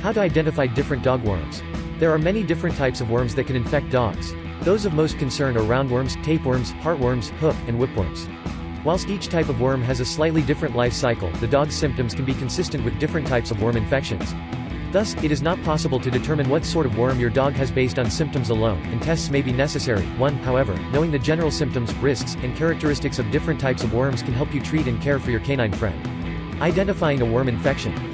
How to identify different dog worms. There are many different types of worms that can infect dogs. Those of most concern are roundworms, tapeworms, heartworms, hook, and whipworms. Whilst each type of worm has a slightly different life cycle, the dog's symptoms can be consistent with different types of worm infections. Thus, it is not possible to determine what sort of worm your dog has based on symptoms alone, and tests may be necessary. However, knowing the general symptoms, risks, and characteristics of different types of worms can help you treat and care for your canine friend. Identifying a worm infection.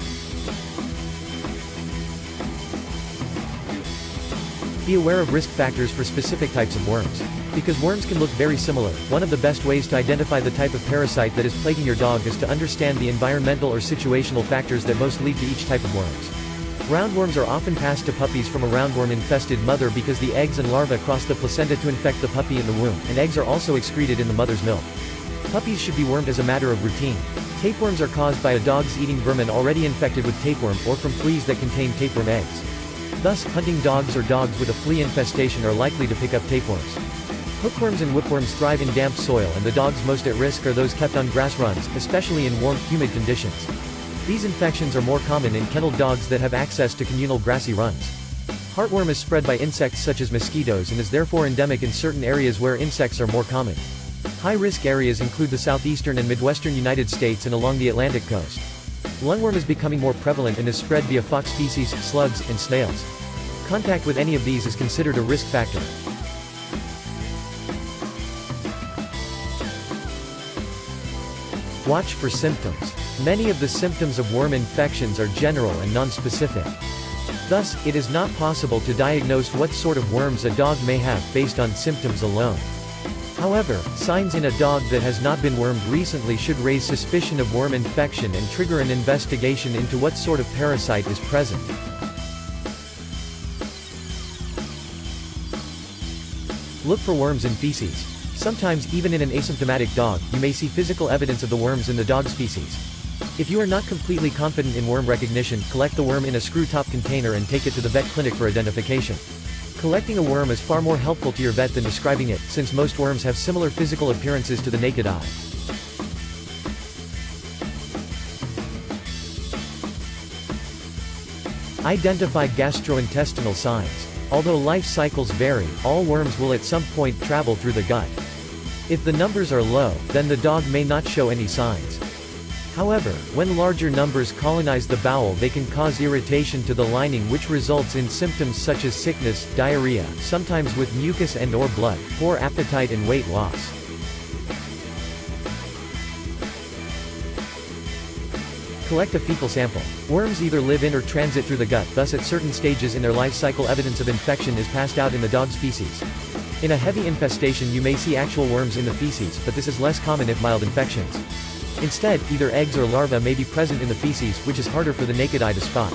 Be aware of risk factors for specific types of worms. Because worms can look very similar, one of the best ways to identify the type of parasite that is plaguing your dog is to understand the environmental or situational factors that most lead to each type of worms. Roundworms are often passed to puppies from a roundworm-infested mother because the eggs and larvae cross the placenta to infect the puppy in the womb, and eggs are also excreted in the mother's milk. Puppies should be wormed as a matter of routine. Tapeworms are caused by a dog's eating vermin already infected with tapeworm, or from fleas that contain tapeworm eggs. Thus, hunting dogs or dogs with a flea infestation are likely to pick up tapeworms. Hookworms and whipworms thrive in damp soil, and the dogs most at risk are those kept on grass runs, especially in warm, humid conditions. These infections are more common in kenneled dogs that have access to communal grassy runs. Heartworm is spread by insects such as mosquitoes and is therefore endemic in certain areas where insects are more common. High-risk areas include the southeastern and midwestern United States and along the Atlantic coast. Lungworm is becoming more prevalent and is spread via fox feces, slugs, and snails. Contact with any of these is considered a risk factor. Watch for symptoms. Many of the symptoms of worm infections are general and nonspecific. Thus, it is not possible to diagnose what sort of worms a dog may have based on symptoms alone. However, signs in a dog that has not been wormed recently should raise suspicion of worm infection and trigger an investigation into what sort of parasite is present. Look for worms in feces. Sometimes, even in an asymptomatic dog, you may see physical evidence of the worms in the dog's feces. If you are not completely confident in worm recognition, collect the worm in a screw-top container and take it to the vet clinic for identification. Collecting a worm is far more helpful to your vet than describing it, since most worms have similar physical appearances to the naked eye. Identify gastrointestinal signs. Although life cycles vary, all worms will at some point travel through the gut. If the numbers are low, then the dog may not show any signs. However, when larger numbers colonize the bowel, they can cause irritation to the lining, which results in symptoms such as sickness, diarrhea, sometimes with mucus and/or blood, poor appetite and weight loss. Collect a fecal sample. Worms either live in or transit through the gut, thus at certain stages in their life cycle evidence of infection is passed out in the dog's feces. In a heavy infestation you may see actual worms in the feces, but this is less common if mild infections. Instead, either eggs or larvae may be present in the feces, which is harder for the naked eye to spot.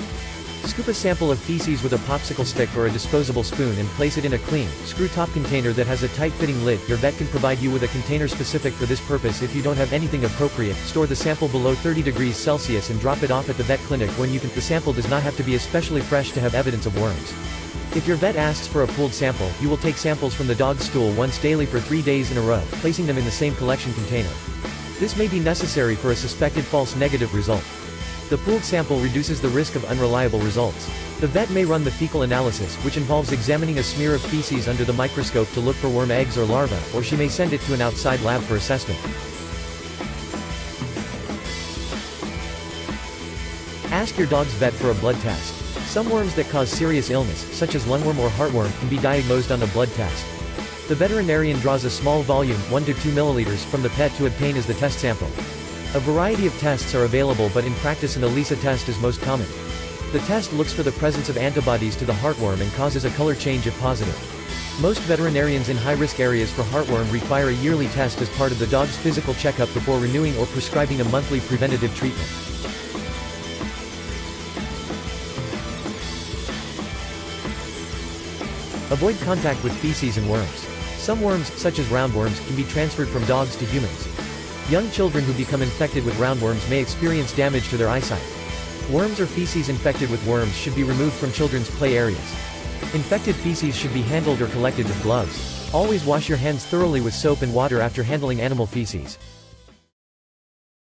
Scoop a sample of feces with a popsicle stick or a disposable spoon and place it in a clean, screw-top container that has a tight-fitting lid. Your vet can provide you with a container specific for this purpose. If you don't have anything appropriate, store the sample below 30 degrees Celsius and drop it off at the vet clinic when you can. The sample does not have to be especially fresh to have evidence of worms. If your vet asks for a pooled sample, you will take samples from the dog's stool once daily for 3 days in a row, placing them in the same collection container. This may be necessary for a suspected false negative result. The pooled sample reduces the risk of unreliable results. The vet may run the fecal analysis, which involves examining a smear of feces under the microscope to look for worm eggs or larvae, or she may send it to an outside lab for assessment. Ask your dog's vet for a blood test. Some worms that cause serious illness, such as lungworm or heartworm, can be diagnosed on a blood test. The veterinarian draws a small volume, 1 to 2 milliliters, from the pet to obtain as the test sample. A variety of tests are available, but in practice an ELISA test is most common. The test looks for the presence of antibodies to the heartworm and causes a color change if positive. Most veterinarians in high-risk areas for heartworm require a yearly test as part of the dog's physical checkup before renewing or prescribing a monthly preventative treatment. Avoid contact with feces and worms. Some worms, such as roundworms, can be transferred from dogs to humans. Young children who become infected with roundworms may experience damage to their eyesight. Worms or feces infected with worms should be removed from children's play areas. Infected feces should be handled or collected with gloves. Always wash your hands thoroughly with soap and water after handling animal feces.